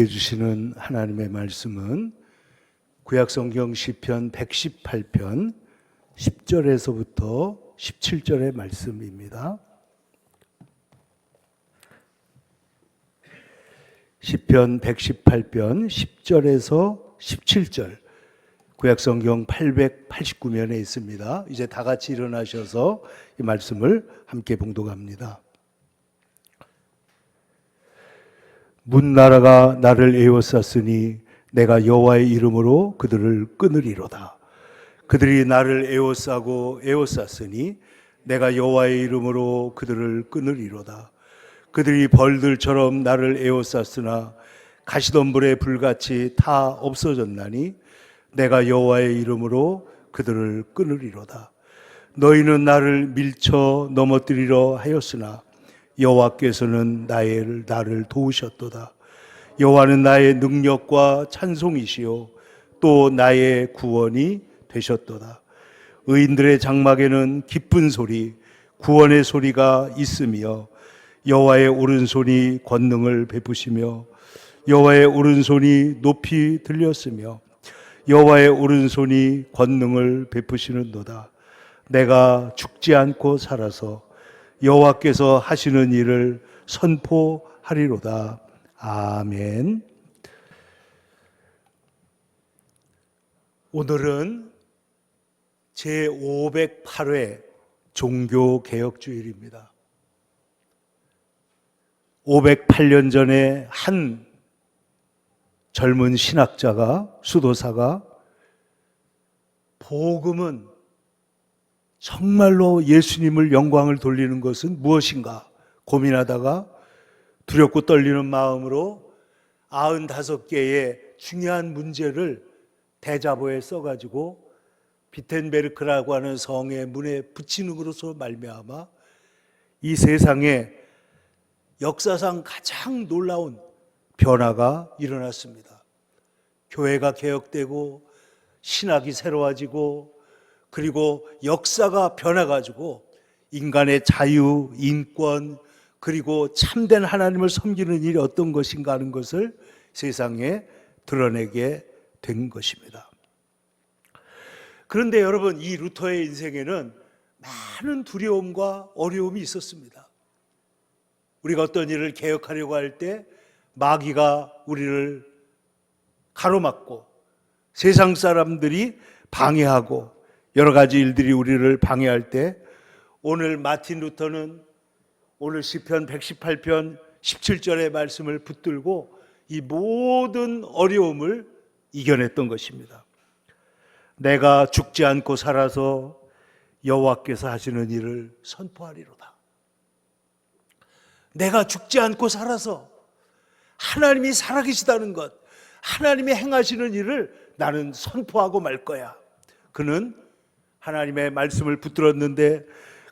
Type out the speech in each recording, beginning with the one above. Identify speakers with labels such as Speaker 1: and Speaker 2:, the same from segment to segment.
Speaker 1: 주시는 하나님의 말씀은 구약성경 시편 118편 10절에서부터 17절의 말씀입니다. 시편 118편 10절에서 17절, 구약성경 889면에 있습니다. 이제 다 같이 일어나셔서 이 말씀을 함께 봉독합니다. 문나라가 나를 에워쌌으니 내가 여호와의 이름으로 그들을 끊으리로다. 그들이 나를 에워쌌으니 내가 여호와의 이름으로 그들을 끊으리로다. 그들이 벌들처럼 나를 에워쌌으나 가시덤불의 불같이 다 없어졌나니 내가 여호와의 이름으로 그들을 끊으리로다. 너희는 나를 밀쳐 넘어뜨리려 하였으나 여호와께서는 나를 도우셨도다. 여호와는 나의 능력과 찬송이시요 또 나의 구원이 되셨도다. 의인들의 장막에는 기쁜 소리, 구원의 소리가 있으며 여호와의 오른손이 권능을 베푸시며 여호와의 오른손이 높이 들렸으며 여호와의 오른손이 권능을 베푸시는도다. 내가 죽지 않고 살아서 여호와께서 하시는 일을 선포하리로다. 아멘. 오늘은 제508회 종교개혁주일입니다. 508년 전에 한 젊은 신학자가, 수도사가 복음은 정말로 예수님을 영광을 돌리는 것은 무엇인가 고민하다가 두렵고 떨리는 마음으로 95개의 중요한 문제를 대자보에 써가지고 비텐베르크라고 하는 성의 문에 붙이는으로서 말미암아 이 세상에 역사상 가장 놀라운 변화가 일어났습니다. 교회가 개혁되고 신학이 새로워지고 그리고 역사가 변해가지고 인간의 자유, 인권, 그리고 참된 하나님을 섬기는 일이 어떤 것인가 하는 것을 세상에 드러내게 된 것입니다. 그런데 여러분, 이 루터의 인생에는 많은 두려움과 어려움이 있었습니다. 우리가 어떤 일을 개혁하려고 할 때 마귀가 우리를 가로막고 세상 사람들이 방해하고 여러 가지 일들이 우리를 방해할 때 오늘 마틴 루터는 오늘 시편 118편 17절의 말씀을 붙들고 이 모든 어려움을 이겨냈던 것입니다. 내가 죽지 않고 살아서 여호와께서 하시는 일을 선포하리로다. 내가 죽지 않고 살아서 하나님이 살아계시다는 것, 하나님이 행하시는 일을 나는 선포하고 말 거야. 그는 하나님의 말씀을 붙들었는데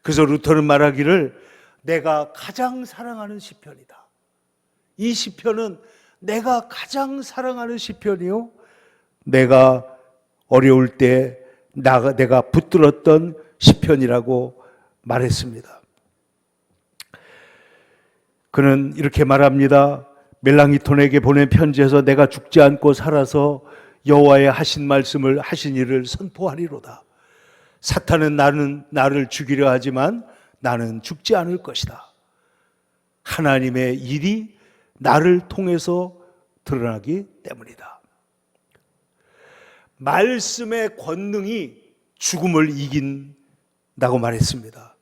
Speaker 1: 그래서 루터는 말하기를 내가 가장 사랑하는 시편이다. 이 시편은 내가 가장 사랑하는 시편이요, 내가 어려울 때 내가 붙들었던 시편이라고 말했습니다. 그는 이렇게 말합니다. 멜랑이톤에게 보낸 편지에서 내가 죽지 않고 살아서 여호와의 하신 말씀을 하신 일을 선포하리로다. 사탄은 나를 죽이려 하지만 나는 죽지 않을 것이다. 하나님의 일이 나를 통해서 드러나기 때문이다. 말씀의 권능이 죽음을 이긴다고 말했습니다.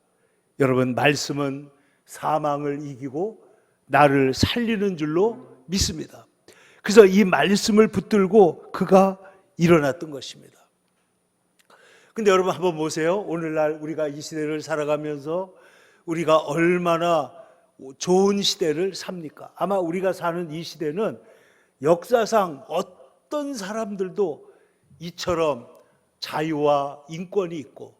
Speaker 1: 여러분, 말씀은 사망을 이기고 나를 살리는 줄로 믿습니다. 그래서 이 말씀을 붙들고 그가 일어났던 것입니다. 근데 여러분 한번 보세요. 오늘날 우리가 이 시대를 살아가면서 우리가 얼마나 좋은 시대를 삽니까? 아마 우리가 사는 이 시대는 역사상 어떤 사람들도 이처럼 자유와 인권이 있고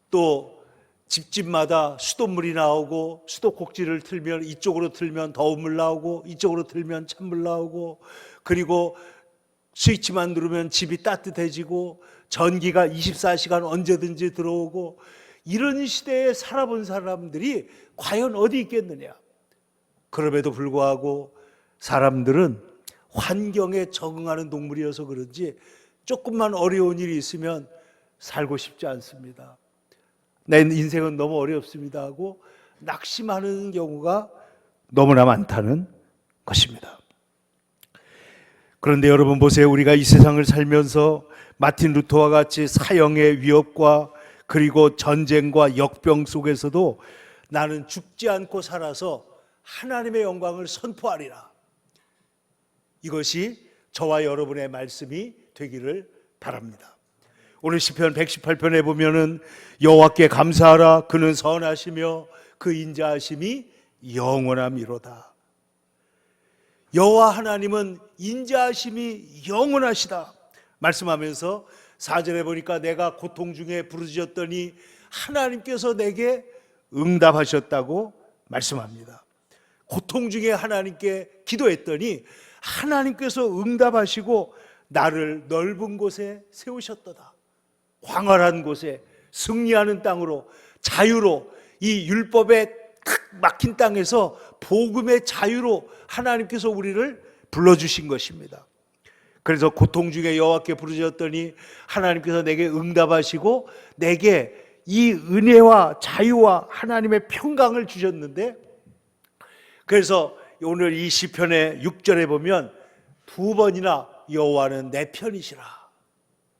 Speaker 1: 또 집집마다 수돗물이 나오고 수도꼭지를 틀면 이쪽으로 틀면 더운 물 나오고 이쪽으로 틀면 찬물 나오고 그리고 스위치만 누르면 집이 따뜻해지고 전기가 24시간 언제든지 들어오고 이런 시대에 살아본 사람들이 과연 어디 있겠느냐. 그럼에도 불구하고 사람들은 환경에 적응하는 동물이어서 그런지 조금만 어려운 일이 있으면 살고 싶지 않습니다. 내 인생은 너무 어렵습니다 하고 낙심하는 경우가 너무나 많다는 것입니다. 그런데 여러분 보세요. 우리가 이 세상을 살면서 마틴 루터와 같이 사형의 위협과 그리고 전쟁과 역병 속에서도 나는 죽지 않고 살아서 하나님의 영광을 선포하리라. 이것이 저와 여러분의 말씀이 되기를 바랍니다. 오늘 시편 118편에 보면은 여호와께 감사하라. 그는 선하시며 그 인자하심이 영원함이로다. 여호와 하나님은 인자하심이 영원하시다 말씀하면서 4절에 보니까 내가 고통 중에 부르짖었더니 하나님께서 내게 응답하셨다고 말씀합니다. 고통 중에 하나님께 기도했더니 하나님께서 응답하시고 나를 넓은 곳에 세우셨도다. 광활한 곳에 승리하는 땅으로 자유로 이 율법에 탁 막힌 땅에서 복음의 자유로 하나님께서 우리를 불러주신 것입니다. 그래서 고통 중에 여호와께 부르짖었더니 하나님께서 내게 응답하시고 내게 이 은혜와 자유와 하나님의 평강을 주셨는데, 그래서 오늘 이 시편의 6절에 보면 두 번이나 여호와는 내 편이시라,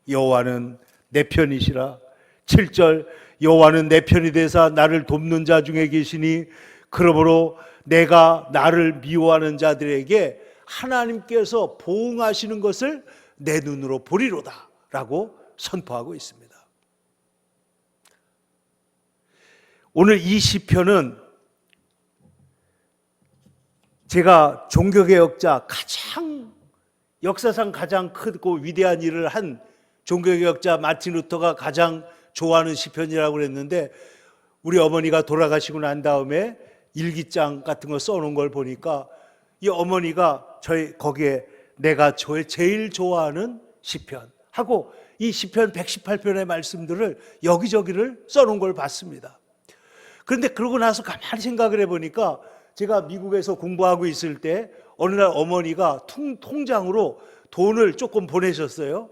Speaker 1: 여호와는 내 편이시라. 7절 여호와는 내 편이 되사 나를 돕는 자 중에 계시니 그러므로 내가 나를 미워하는 자들에게 하나님께서 보응하시는 것을 내 눈으로 보리로다 라고 선포하고 있습니다. 오늘 이 시편은 제가 종교개혁자 역사상 가장 크고 위대한 일을 한 종교개혁자 마틴 루터가 가장 좋아하는 시편이라고 그랬는데, 우리 어머니가 돌아가시고 난 다음에 일기장 같은 거 써놓은 걸 보니까 이 어머니가 거기에 내가 제일 좋아하는 시편 하고 이 시편 118편의 말씀들을 여기저기를 써놓은 걸 봤습니다. 그런데 그러고 나서 가만히 생각을 해보니까 제가 미국에서 공부하고 있을 때 어느 날 어머니가 통장으로 돈을 조금 보내셨어요.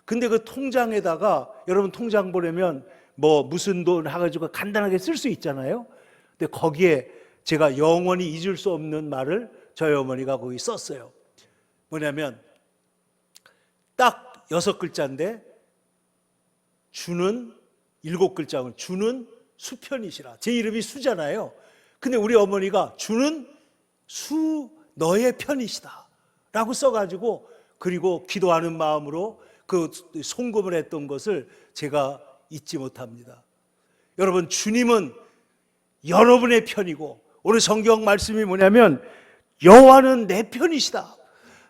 Speaker 1: 근데 그 통장에다가, 여러분 통장 보내면 뭐 무슨 돈 해가지고 간단하게 쓸 수 있잖아요. 근데 거기에 제가 영원히 잊을 수 없는 말을 저희 어머니가 거기 썼어요. 뭐냐면 딱 6글자인데 주는 7글자고 주는 수편이시라. 제 이름이 수잖아요. 근데 우리 어머니가 주는 너의 편이시다 라고 써가지고, 그리고 기도하는 마음으로 그 송금을 했던 것을 제가 잊지 못합니다. 여러분, 주님은 여러분의 편이고, 오늘 성경 말씀이 뭐냐면 여호와는 내 편이시다.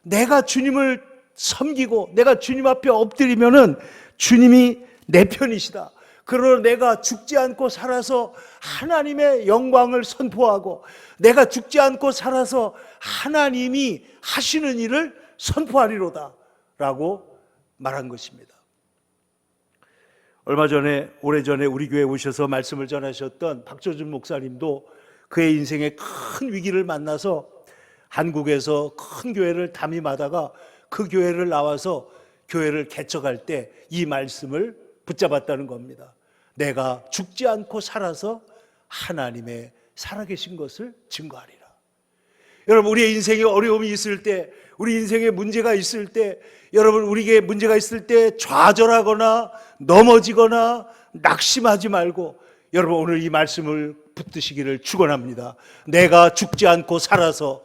Speaker 1: 내가 주님을 섬기고 내가 주님 앞에 엎드리면은 주님이 내 편이시다. 그러나 내가 죽지 않고 살아서 하나님의 영광을 선포하고 내가 죽지 않고 살아서 하나님이 하시는 일을 선포하리로다 라고 말한 것입니다. 얼마 전에, 오래전에 우리 교회에 오셔서 말씀을 전하셨던 박조준 목사님도 그의 인생에 큰 위기를 만나서 한국에서 큰 교회를 담임하다가 그 교회를 나와서 교회를 개척할 때 이 말씀을 붙잡았다는 겁니다. 내가 죽지 않고 살아서 하나님의 살아계신 것을 증거하리라. 여러분, 우리의 인생에 어려움이 있을 때, 우리 인생에 문제가 있을 때, 여러분 우리에게 문제가 있을 때 좌절하거나 넘어지거나 낙심하지 말고 여러분 오늘 이 말씀을 붙드시기를 축원합니다. 내가 죽지 않고 살아서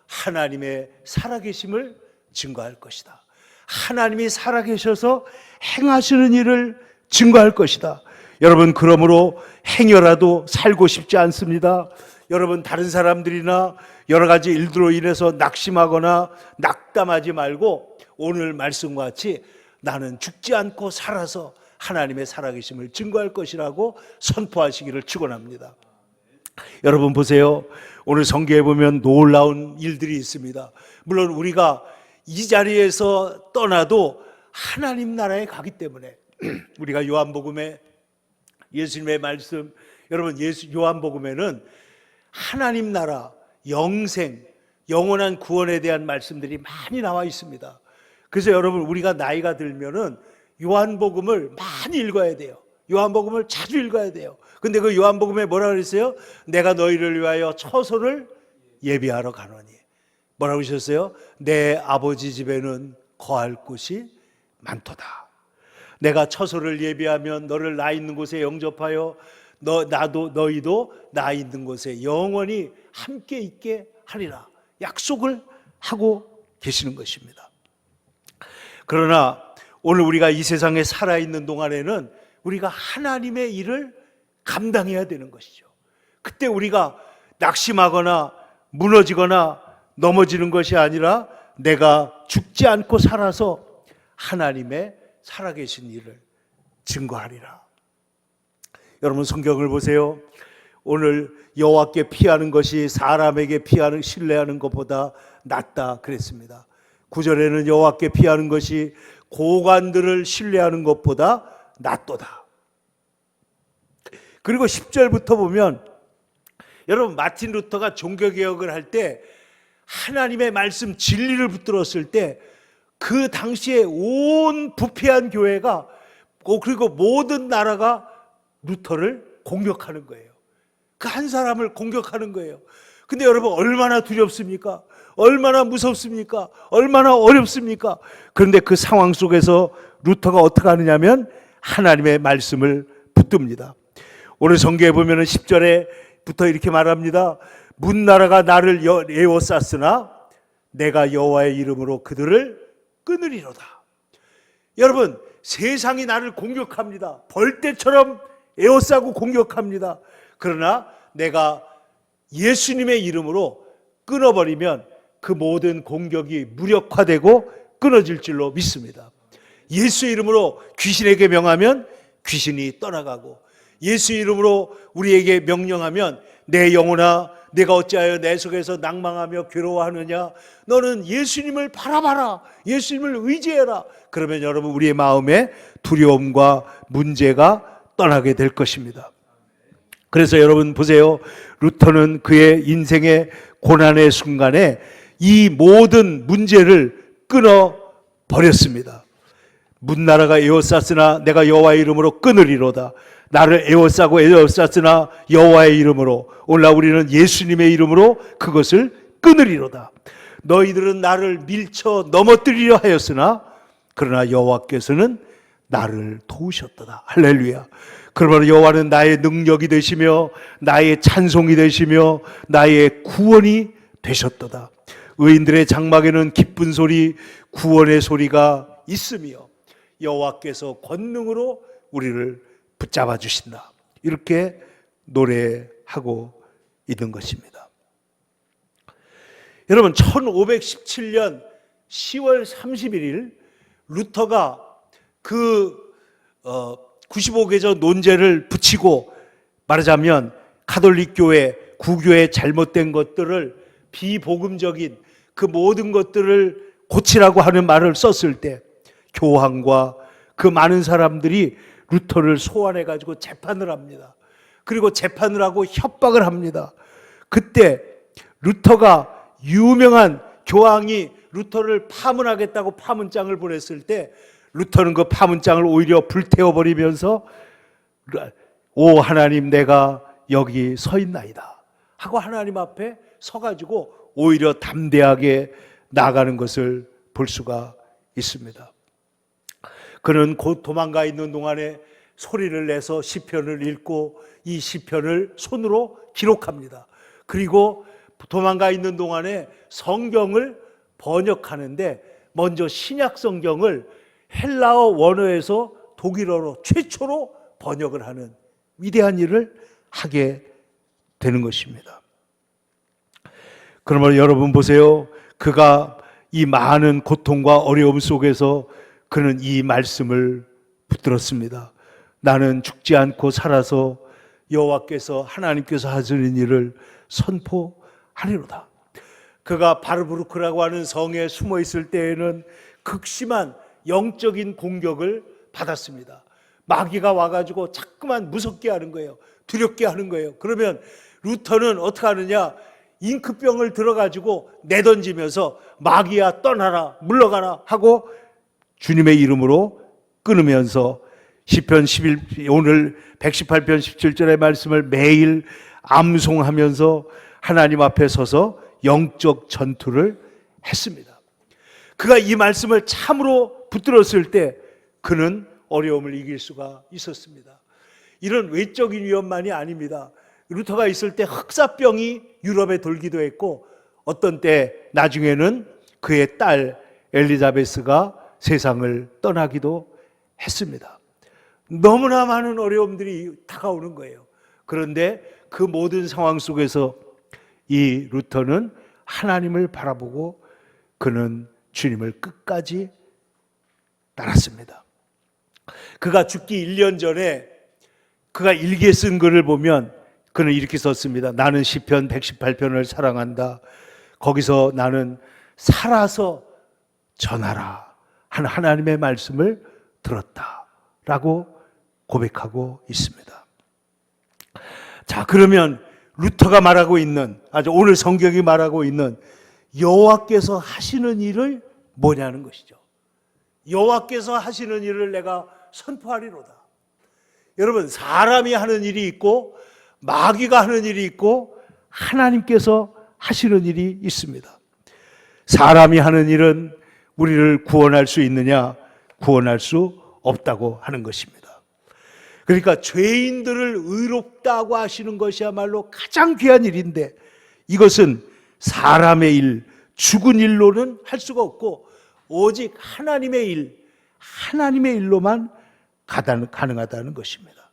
Speaker 1: 하나님의 살아계심을 증거할 것이다. 하나님이 살아계셔서 행하시는 일을 증거할 것이다. 여러분, 그러므로 행여라도 살고 싶지 않습니다. 여러분, 다른 사람들이나 여러 가지 일들로 인해서 낙심하거나 낙담하지 말고 오늘 말씀과 같이 나는 죽지 않고 살아서 하나님의 살아계심을 증거할 것이라고 선포하시기를 축원합니다. 여러분 보세요. 오늘 성경에 보면 놀라운 일들이 있습니다. 물론 우리가 이 자리에서 떠나도 하나님 나라에 가기 때문에 우리가 요한복음에 예수님의 말씀, 여러분 요한복음에는 하나님 나라, 영생, 영원한 구원에 대한 말씀들이 많이 나와 있습니다. 그래서 여러분, 우리가 나이가 들면은 요한복음을 많이 읽어야 돼요. 요한복음을 자주 읽어야 돼요. 근데 그 요한복음에 뭐라 그랬어요? 내가 너희를 위하여 처소를 예비하러 가노니. 뭐라고 하셨어요? 내 아버지 집에는 거할 곳이 많도다. 내가 처소를 예비하면 너를 나 있는 곳에 영접하여 너희도 나 있는 곳에 영원히 함께 있게 하리라. 약속을 하고 계시는 것입니다. 그러나 오늘 우리가 이 세상에 살아있는 동안에는 우리가 하나님의 일을 감당해야 되는 것이죠. 그때 우리가 낙심하거나 무너지거나 넘어지는 것이 아니라 내가 죽지 않고 살아서 하나님의 살아계신 일을 증거하리라. 여러분, 성경을 보세요. 오늘 여호와께 피하는 것이 사람에게 신뢰하는 것보다 낫다 그랬습니다. 9절에는 여호와께 피하는 것이 고관들을 신뢰하는 것보다 낫도다. 그리고 10절부터 보면, 여러분, 마틴 루터가 종교개혁을 할 때 하나님의 말씀 진리를 붙들었을 때 그 당시에 온 부패한 교회가, 그리고 모든 나라가 루터를 공격하는 거예요. 그 한 사람을 공격하는 거예요. 근데 여러분, 얼마나 두렵습니까? 얼마나 무섭습니까? 얼마나 어렵습니까? 그런데 그 상황 속에서 루터가 어떻게 하느냐면 하나님의 말씀을 붙듭니다. 오늘 성경에 보면 10절에부터 이렇게 말합니다. 문나라가 나를 에워쌌으나 내가 여호와의 이름으로 그들을 끊으리로다. 여러분, 세상이 나를 공격합니다. 벌떼처럼 에워싸고 공격합니다. 그러나 내가 예수님의 이름으로 끊어버리면 그 모든 공격이 무력화되고 끊어질 줄로 믿습니다. 예수의 이름으로 귀신에게 명하면 귀신이 떠나가고, 예수 이름으로 우리에게 명령하면 내 영혼아 내가 어찌하여 내 속에서 낭망하며 괴로워하느냐, 너는 예수님을 바라봐라, 예수님을 의지해라. 그러면 여러분, 우리의 마음에 두려움과 문제가 떠나게 될 것입니다. 그래서 여러분 보세요. 루터는 그의 인생의 고난의 순간에 이 모든 문제를 끊어버렸습니다. 문나라가 에워쌌으나 내가 여호와의 이름으로 끊으리로다. 나를 에워싸고 에워쌌으나 여호와의 이름으로, 오늘날 우리는 예수님의 이름으로 그것을 끊으리로다. 너희들은 나를 밀쳐 넘어뜨리려 하였으나 그러나 여호와께서는 나를 도우셨도다. 할렐루야. 그러므로 여호와는 나의 능력이 되시며 나의 찬송이 되시며 나의 구원이 되셨도다. 의인들의 장막에는 기쁜 소리, 구원의 소리가 있으며 여호와께서 권능으로 우리를 붙잡아 주신다. 이렇게 노래하고 있는 것입니다. 여러분, 1517년 10월 31일 루터가 그 95개조 논제를 붙이고, 말하자면 가톨릭 교회, 구교의 잘못된 것들을, 비복음적인 그 모든 것들을 고치라고 하는 말을 썼을 때 교황과 그 많은 사람들이 루터를 소환해 가지고 재판을 합니다. 그리고 재판을 하고 협박을 합니다. 그때 루터가, 유명한 교황이 루터를 파문하겠다고 파문장을 보냈을 때 루터는 그 파문장을 오히려 불태워버리면서 오 하나님, 내가 여기 서 있나이다 하고 하나님 앞에 서가지고 오히려 담대하게 나가는 것을 볼 수가 있습니다. 그는 곧 도망가 있는 동안에 소리를 내서 시편을 읽고 이 시편을 손으로 기록합니다. 그리고 도망가 있는 동안에 성경을 번역하는데, 먼저 신약 성경을 헬라어 원어에서 독일어로 최초로 번역을 하는 위대한 일을 하게 되는 것입니다. 그러면 여러분 보세요. 그가 이 많은 고통과 어려움 속에서 그는 이 말씀을 붙들었습니다. 나는 죽지 않고 살아서 여호와께서, 하나님께서 하시는 일을 선포하리로다. 그가 바르부르크라고 하는 성에 숨어 있을 때에는 극심한 영적인 공격을 받았습니다. 마귀가 와가지고 자꾸만 무섭게 하는 거예요. 두렵게 하는 거예요. 그러면 루터는 어떻게 하느냐? 잉크병을 들어가지고 내던지면서 마귀야 떠나라 물러가라 하고 주님의 이름으로 끊으면서 시편 11 오늘 118편 17절의 말씀을 매일 암송하면서 하나님 앞에 서서 영적 전투를 했습니다. 그가 이 말씀을 참으로 붙들었을 때 그는 어려움을 이길 수가 있었습니다. 이런 외적인 위험만이 아닙니다. 루터가 있을 때 흑사병이 유럽에 돌기도 했고 어떤 때 나중에는 그의 딸 엘리자베스가 세상을 떠나기도 했습니다. 너무나 많은 어려움들이 다가오는 거예요. 그런데 그 모든 상황 속에서 이 루터는 하나님을 바라보고 그는 주님을 끝까지 따랐습니다. 그가 죽기 1년 전에 그가 일기에 쓴 글을 보면 그는 이렇게 썼습니다. 나는 시편 118편을 사랑한다. 거기서 나는 살아서 전하라 한 하나님의 말씀을 들었다 라고 고백하고 있습니다. 자, 그러면 루터가 말하고 있는, 아주 오늘 성경이 말하고 있는 여호와께서 하시는 일을 뭐냐는 것이죠. 여호와께서 하시는 일을 내가 선포하리로다. 여러분, 사람이 하는 일이 있고 마귀가 하는 일이 있고 하나님께서 하시는 일이 있습니다. 사람이 하는 일은 우리를 구원할 수 있느냐? 구원할 수 없다고 하는 것입니다. 그러니까 죄인들을 의롭다고 하시는 것이야말로 가장 귀한 일인데 이것은 사람의 일, 죽은 일로는 할 수가 없고 오직 하나님의 일, 하나님의 일로만 가능하다는 것입니다.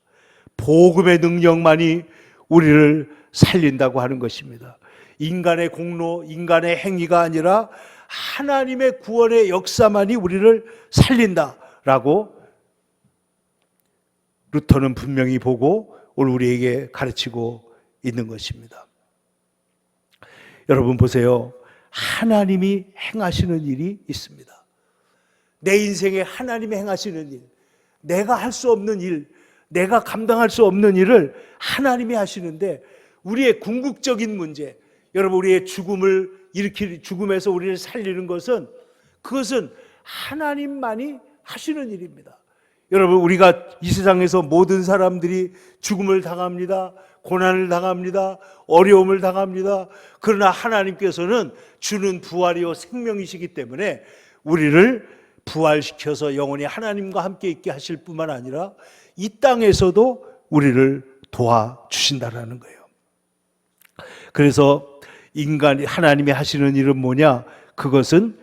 Speaker 1: 복음의 능력만이 우리를 살린다고 하는 것입니다. 인간의 공로, 인간의 행위가 아니라 하나님의 구원의 역사만이 우리를 살린다라고 루터는 분명히 보고 오늘 우리에게 가르치고 있는 것입니다. 여러분 보세요. 하나님이 행하시는 일이 있습니다. 내 인생에 하나님이 행하시는 일, 내가 할 수 없는 일, 내가 감당할 수 없는 일을 하나님이 하시는데 우리의 궁극적인 문제, 여러분 우리의 죽음에서 우리를 살리는 것은 그것은 하나님만이 하시는 일입니다. 여러분 우리가 이 세상에서 모든 사람들이 죽음을 당합니다. 고난을 당합니다. 어려움을 당합니다. 그러나 하나님께서는 주는 부활이요 생명이시기 때문에 우리를 부활시켜서 영원히 하나님과 함께 있게 하실 뿐만 아니라 이 땅에서도 우리를 도와주신다라는 거예요. 그래서 하나님이 하시는 일은 뭐냐? 그것은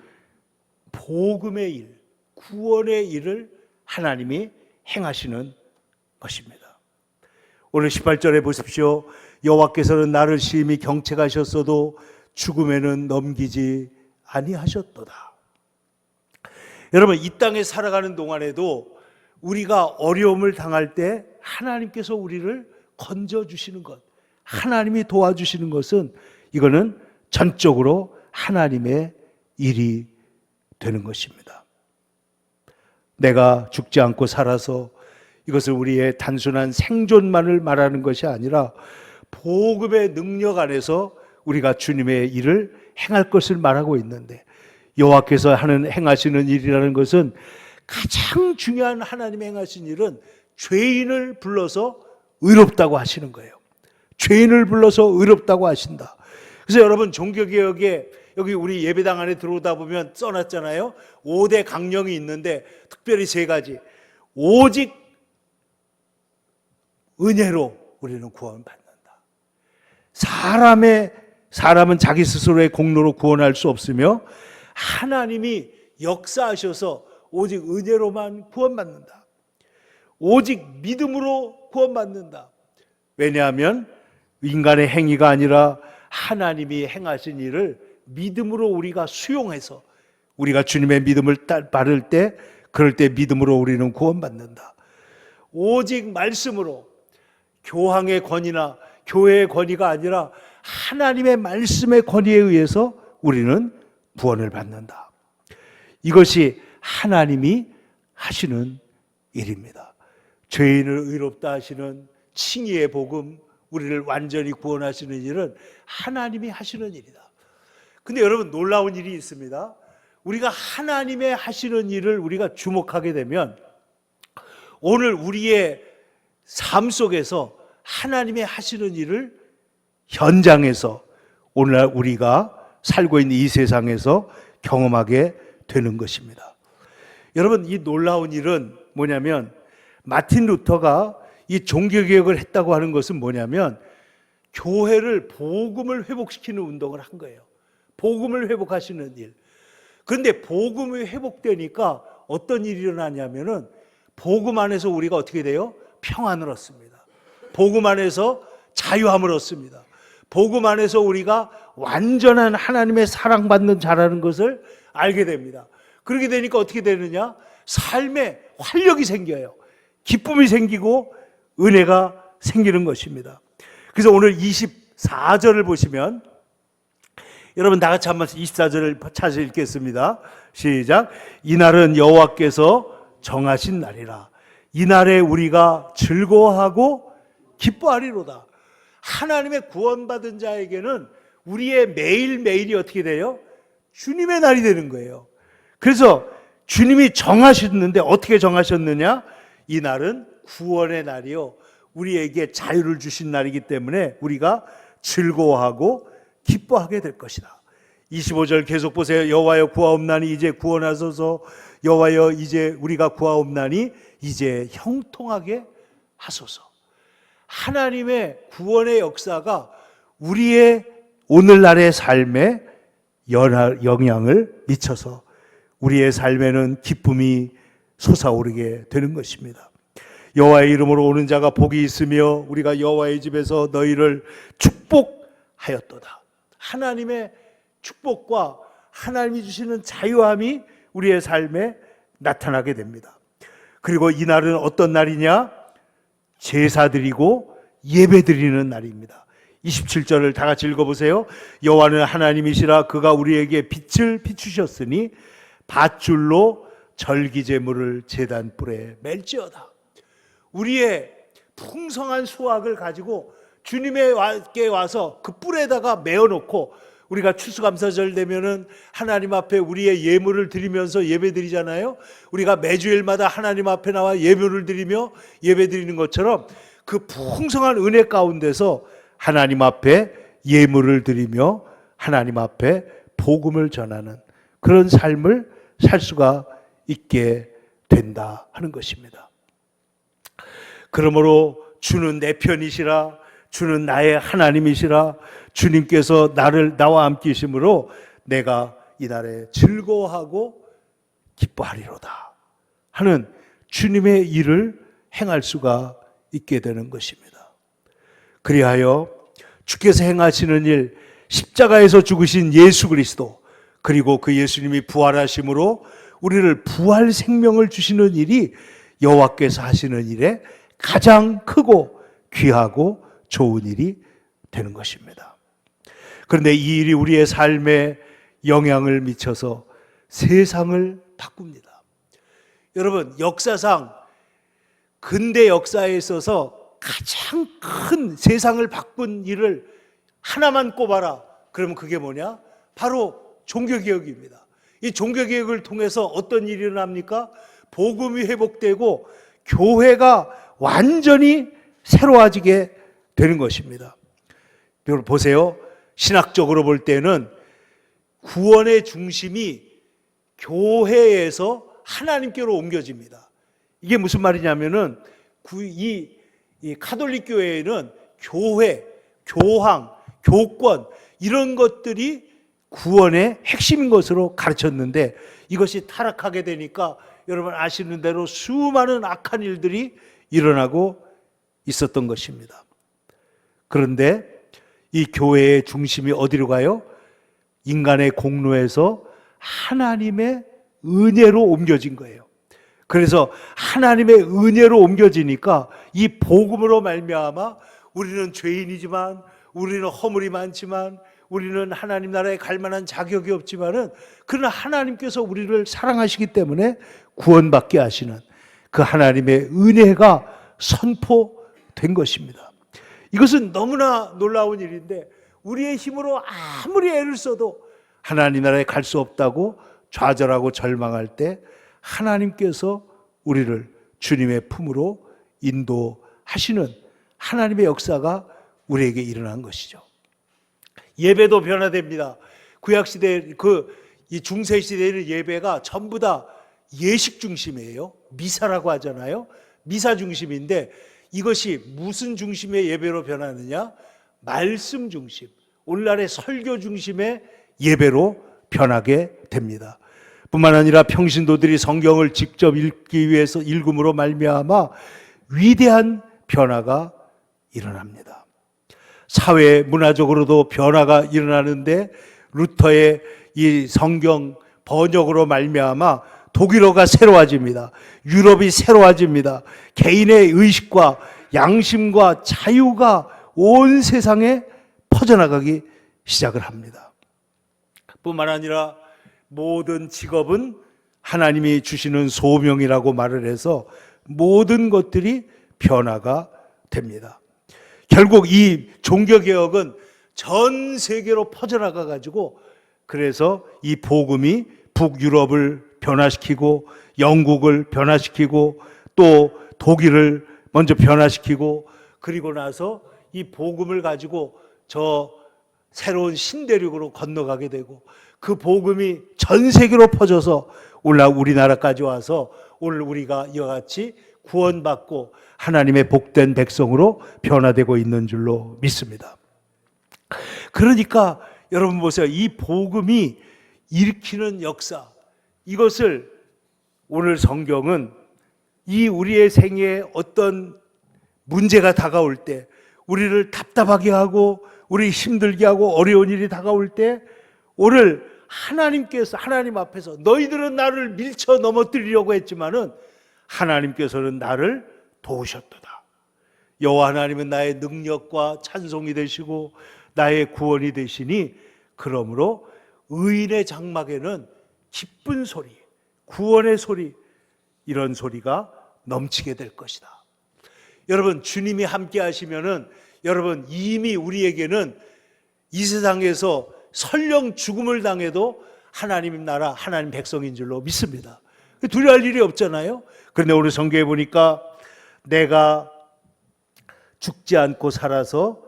Speaker 1: 복음의 일, 구원의 일을 하나님이 행하시는 것입니다. 오늘 18절에 보십시오. 여호와께서는 나를 심히 경책하셨어도 죽음에는 넘기지 아니하셨도다. 여러분 이 땅에 살아가는 동안에도 우리가 어려움을 당할 때 하나님께서 우리를 건져주시는 것, 하나님이 도와주시는 것은 이거는 전적으로 하나님의 일이 되는 것입니다. 내가 죽지 않고 살아서 이것을 우리의 단순한 생존만을 말하는 것이 아니라 복음의 능력 안에서 우리가 주님의 일을 행할 것을 말하고 있는데 여호와께서 행하시는 일이라는 것은 가장 중요한 하나님이 행하신 일은 죄인을 불러서 의롭다고 하시는 거예요. 죄인을 불러서 의롭다고 하신다. 그래서 여러분 종교개혁에 여기 우리 예배당 안에 들어오다 보면 써놨잖아요. 5대 강령이 있는데 특별히 3가지. 오직 은혜로 우리는 구원받는다. 사람은 자기 스스로의 공로로 구원할 수 없으며 하나님이 역사하셔서 오직 은혜로만 구원받는다. 오직 믿음으로 구원받는다. 왜냐하면 인간의 행위가 아니라 하나님이 행하신 일을 믿음으로 우리가 수용해서 우리가 주님의 믿음을 바를 때 그럴 때 믿음으로 우리는 구원받는다. 오직 말씀으로 교황의 권위나 교회의 권위가 아니라 하나님의 말씀의 권위에 의해서 우리는 구원을 받는다. 이것이 하나님이 하시는 일입니다. 죄인을 의롭다 하시는 칭의의 복음, 우리를 완전히 구원하시는 일은 하나님이 하시는 일이다. 근데 여러분, 놀라운 일이 있습니다. 우리가 하나님의 하시는 일을 우리가 주목하게 되면 오늘 우리의 삶 속에서 하나님의 하시는 일을 현장에서 오늘날 우리가 살고 있는 이 세상에서 경험하게 되는 것입니다. 여러분, 이 놀라운 일은 뭐냐면 마틴 루터가 이 종교개혁을 했다고 하는 것은 뭐냐면 교회를 복음을 회복시키는 운동을 한 거예요. 복음을 회복하시는 일. 그런데 복음이 회복되니까 어떤 일이 일어나냐면은 복음 안에서 우리가 어떻게 돼요? 평안을 얻습니다. 복음 안에서 자유함을 얻습니다. 복음 안에서 우리가 완전한 하나님의 사랑받는 자라는 것을 알게 됩니다. 그렇게 되니까 어떻게 되느냐? 삶에 활력이 생겨요. 기쁨이 생기고 은혜가 생기는 것입니다. 그래서 오늘 24절을 보시면, 여러분 다 같이 한번 24절을 찾아 읽겠습니다. 시작. 이날은 여호와께서 정하신 날이라. 이날에 우리가 즐거워하고 기뻐하리로다. 하나님의 구원받은 자에게는 우리의 매일매일이 어떻게 돼요? 주님의 날이 되는 거예요. 그래서 주님이 정하셨는데 어떻게 정하셨느냐? 이 날은 구원의 날이요, 우리에게 자유를 주신 날이기 때문에 우리가 즐거워하고 기뻐하게 될 것이다. 25절 계속 보세요. 여호와여 구하옵나니 이제 구원하소서. 여호와여 이제 우리가 구하옵나니 이제 형통하게 하소서. 하나님의 구원의 역사가 우리의 오늘날의 삶에 영향을 미쳐서 우리의 삶에는 기쁨이 솟아오르게 되는 것입니다. 여호와의 이름으로 오는 자가 복이 있으며 우리가 여호와의 집에서 너희를 축복하였도다. 하나님의 축복과 하나님이 주시는 자유함이 우리의 삶에 나타나게 됩니다. 그리고 이 날은 어떤 날이냐? 제사 드리고 예배 드리는 날입니다. 27절을 다 같이 읽어보세요. 여호와는 하나님이시라. 그가 우리에게 빛을 비추셨으니 밧줄로 절기제물을 제단 뿔에 맬지어다. 우리의 풍성한 수확을 가지고 주님께 와서 그 뿔에다가 메어놓고, 우리가 추수감사절 되면은 하나님 앞에 우리의 예물을 드리면서 예배 드리잖아요. 우리가 매주일마다 하나님 앞에 나와 예물을 드리며 예배 드리는 것처럼 그 풍성한 은혜 가운데서 하나님 앞에 예물을 드리며 하나님 앞에 복음을 전하는 그런 삶을 살 수가 있게 된다 하는 것입니다. 그러므로 주는 내 편이시라, 주는 나의 하나님이시라, 주님께서 나와 함께 계심으로 내가 이날에 즐거워하고 기뻐하리로다 하는 주님의 일을 행할 수가 있게 되는 것입니다. 그리하여 주께서 행하시는 일, 십자가에서 죽으신 예수 그리스도, 그리고 그 예수님이 부활하심으로 우리를 부활 생명을 주시는 일이 여호와께서 하시는 일에 가장 크고 귀하고 좋은 일이 되는 것입니다. 그런데 이 일이 우리의 삶에 영향을 미쳐서 세상을 바꿉니다. 여러분, 역사상 근대 역사에 있어서 가장 큰 세상을 바꾼 일을 하나만 꼽아라. 그러면 그게 뭐냐? 바로 종교개혁입니다. 이 종교개혁을 통해서 어떤 일이 일어납니까? 복음이 회복되고 교회가 완전히 새로워지게 되는 것입니다. 여러분 보세요. 신학적으로 볼 때는 구원의 중심이 교회에서 하나님께로 옮겨집니다. 이게 무슨 말이냐면은 이 가톨릭 교회에는 교회, 교황, 교권 이런 것들이 구원의 핵심인 것으로 가르쳤는데 이것이 타락하게 되니까 여러분 아시는 대로 수많은 악한 일들이 일어나고 있었던 것입니다. 그런데 이 교회의 중심이 어디로 가요? 인간의 공로에서 하나님의 은혜로 옮겨진 거예요. 그래서 하나님의 은혜로 옮겨지니까 이 복음으로 말미암아 우리는 죄인이지만, 우리는 허물이 많지만, 우리는 하나님 나라에 갈 만한 자격이 없지만은 그러나 하나님께서 우리를 사랑하시기 때문에 구원받게 하시는 그 하나님의 은혜가 선포된 것입니다. 이것은 너무나 놀라운 일인데 우리의 힘으로 아무리 애를 써도 하나님 나라에 갈 수 없다고 좌절하고 절망할 때 하나님께서 우리를 주님의 품으로 인도하시는 하나님의 역사가 우리에게 일어난 것이죠. 예배도 변화됩니다. 구약시대, 이 중세시대의 예배가 전부 다 예식 중심이에요. 미사라고 하잖아요. 미사 중심인데 이것이 무슨 중심의 예배로 변하느냐? 말씀 중심, 오늘날의 설교 중심의 예배로 변하게 됩니다. 뿐만 아니라 평신도들이 성경을 직접 읽기 위해서 읽음으로 말미암아 위대한 변화가 일어납니다. 사회 문화적으로도 변화가 일어나는데 루터의 이 성경 번역으로 말미암아 독일어가 새로워집니다. 유럽이 새로워집니다. 개인의 의식과 양심과 자유가 온 세상에 퍼져나가기 시작을 합니다. 뿐만 아니라 모든 직업은 하나님이 주시는 소명이라고 말을 해서 모든 것들이 변화가 됩니다. 결국 이 종교개혁은 전 세계로 퍼져나가 가지고 그래서 이 복음이 북유럽을 변화시키고 영국을 변화시키고 또 독일을 먼저 변화시키고 그리고 나서 이 복음을 가지고 저 새로운 신대륙으로 건너가게 되고 그 복음이 전 세계로 퍼져서 우리나라까지 와서 오늘 우리가 이와 같이 구원받고 하나님의 복된 백성으로 변화되고 있는 줄로 믿습니다. 그러니까 여러분 보세요. 이 복음이 일으키는 역사, 이것을 오늘 성경은 이 우리의 생애에 어떤 문제가 다가올 때, 우리를 답답하게 하고 우리 힘들게 하고 어려운 일이 다가올 때 오늘 하나님께서 하나님 앞에서 너희들은 나를 밀쳐 넘어뜨리려고 했지만은 하나님께서는 나를 도우셨도다. 여호와 하나님은 나의 능력과 찬송이 되시고 나의 구원이 되시니 그러므로 의인의 장막에는 기쁜 소리, 구원의 소리, 이런 소리가 넘치게 될 것이다. 여러분, 주님이 함께 하시면은 여러분 이미 우리에게는 이 세상에서 설령 죽음을 당해도 하나님 나라, 하나님 백성인 줄로 믿습니다. 두려워할 일이 없잖아요. 그런데 오늘 성경에 보니까 내가 죽지 않고 살아서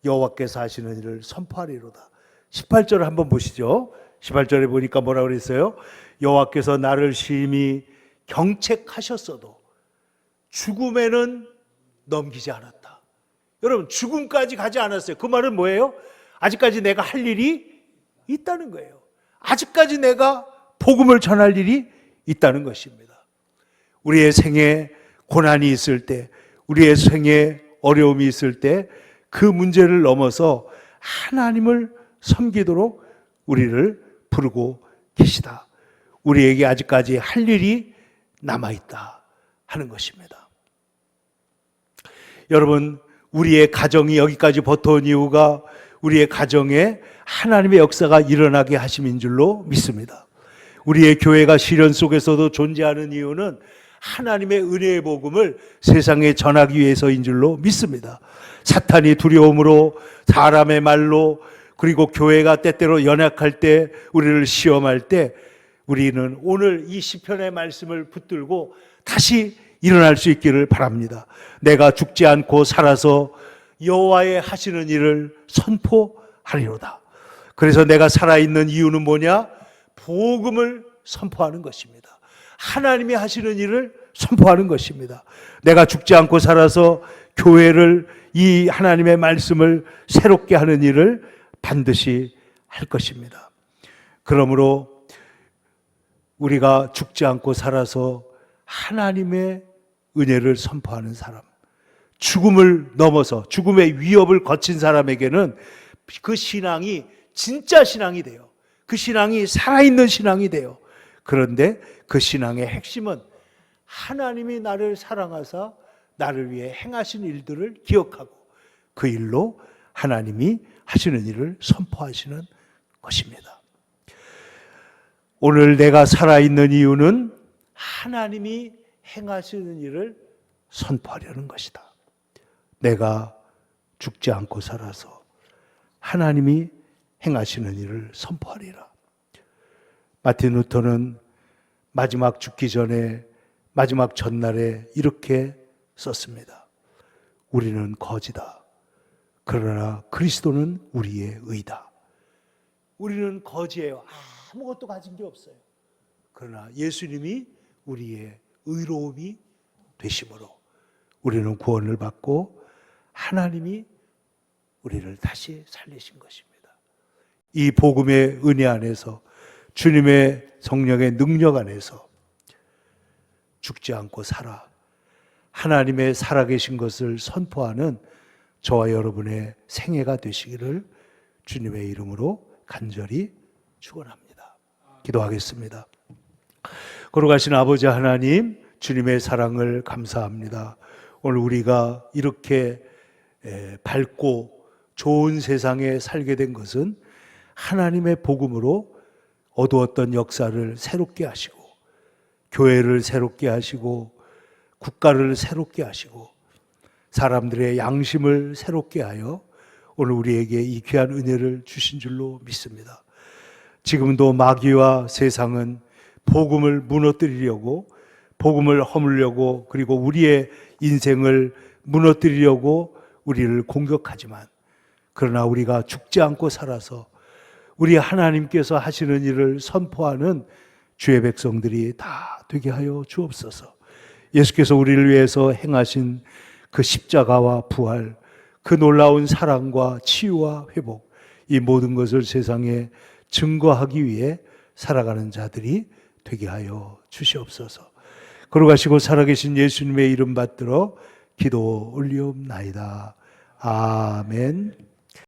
Speaker 1: 여호와께서 하시는 일을 선포하리로다. 18절을 한번 보시죠. 18절에 보니까 뭐라고 그랬어요? 여호와께서 나를 심히 경책하셨어도 죽음에는 넘기지 않았다. 여러분, 죽음까지 가지 않았어요. 그 말은 뭐예요? 아직까지 내가 할 일이 있다는 거예요. 아직까지 내가 복음을 전할 일이 있다는 것입니다. 우리의 생에 고난이 있을 때, 우리의 생에 어려움이 있을 때 그 문제를 넘어서 하나님을 섬기도록 우리를 부르고 계시다. 우리에게 아직까지 할 일이 남아있다 하는 것입니다. 여러분, 우리의 가정이 여기까지 버텨온 이유가 우리의 가정에 하나님의 역사가 일어나게 하심인 줄로 믿습니다. 우리의 교회가 시련 속에서도 존재하는 이유는 하나님의 은혜의 복음을 세상에 전하기 위해서인 줄로 믿습니다. 사탄이 두려움으로, 사람의 말로, 그리고 교회가 때때로 연약할 때, 우리를 시험할 때 우리는 오늘 이 시편의 말씀을 붙들고 다시 일어날 수 있기를 바랍니다. 내가 죽지 않고 살아서 여호와의 하시는 일을 선포하리로다. 그래서 내가 살아있는 이유는 뭐냐? 복음을 선포하는 것입니다. 하나님이 하시는 일을 선포하는 것입니다. 내가 죽지 않고 살아서 교회를, 이 하나님의 말씀을 새롭게 하는 일을 반드시 할 것입니다. 그러므로 우리가 죽지 않고 살아서 하나님의 은혜를 선포하는 사람, 죽음을 넘어서 죽음의 위협을 거친 사람에게는 그 신앙이 진짜 신앙이 돼요. 그 신앙이 살아있는 신앙이 돼요. 그런데 그 신앙의 핵심은 하나님이 나를 사랑하사 나를 위해 행하신 일들을 기억하고 그 일로 하나님이 하시는 일을 선포하시는 것입니다. 오늘 내가 살아있는 이유는 하나님이 행하시는 일을 선포하려는 것이다. 내가 죽지 않고 살아서 하나님이 행하시는 일을 선포하리라. 마틴 루터는 마지막 죽기 전에 마지막 전날에 이렇게 썼습니다. 우리는 거지다. 그러나 그리스도는 우리의 의다. 우리는 거지예요. 아무것도 가진 게 없어요. 그러나 예수님이 우리의 의로움이 되심으로 우리는 구원을 받고 하나님이 우리를 다시 살리신 것입니다. 이 복음의 은혜 안에서 주님의 성령의 능력 안에서 죽지 않고 살아 하나님의 살아계신 것을 선포하는 저와 여러분의 생애가 되시기를 주님의 이름으로 간절히 축원합니다. 기도하겠습니다. 걸어가신 아버지 하나님, 주님의 사랑을 감사합니다. 오늘 우리가 이렇게 밝고 좋은 세상에 살게 된 것은 하나님의 복음으로 어두웠던 역사를 새롭게 하시고 교회를 새롭게 하시고 국가를 새롭게 하시고 사람들의 양심을 새롭게 하여 오늘 우리에게 이 귀한 은혜를 주신 줄로 믿습니다. 지금도 마귀와 세상은 복음을 무너뜨리려고, 복음을 허물려고, 그리고 우리의 인생을 무너뜨리려고 우리를 공격하지만, 그러나 우리가 죽지 않고 살아서 우리 하나님께서 하시는 일을 선포하는 주의 백성들이 다 되게 하여 주옵소서. 예수께서 우리를 위해서 행하신 그 십자가와 부활, 그 놀라운 사랑과 치유와 회복, 이 모든 것을 세상에 증거하기 위해 살아가는 자들이 되게 하여 주시옵소서. 걸어가시고 살아계신 예수님의 이름 받들어 기도 올리옵나이다. 아멘.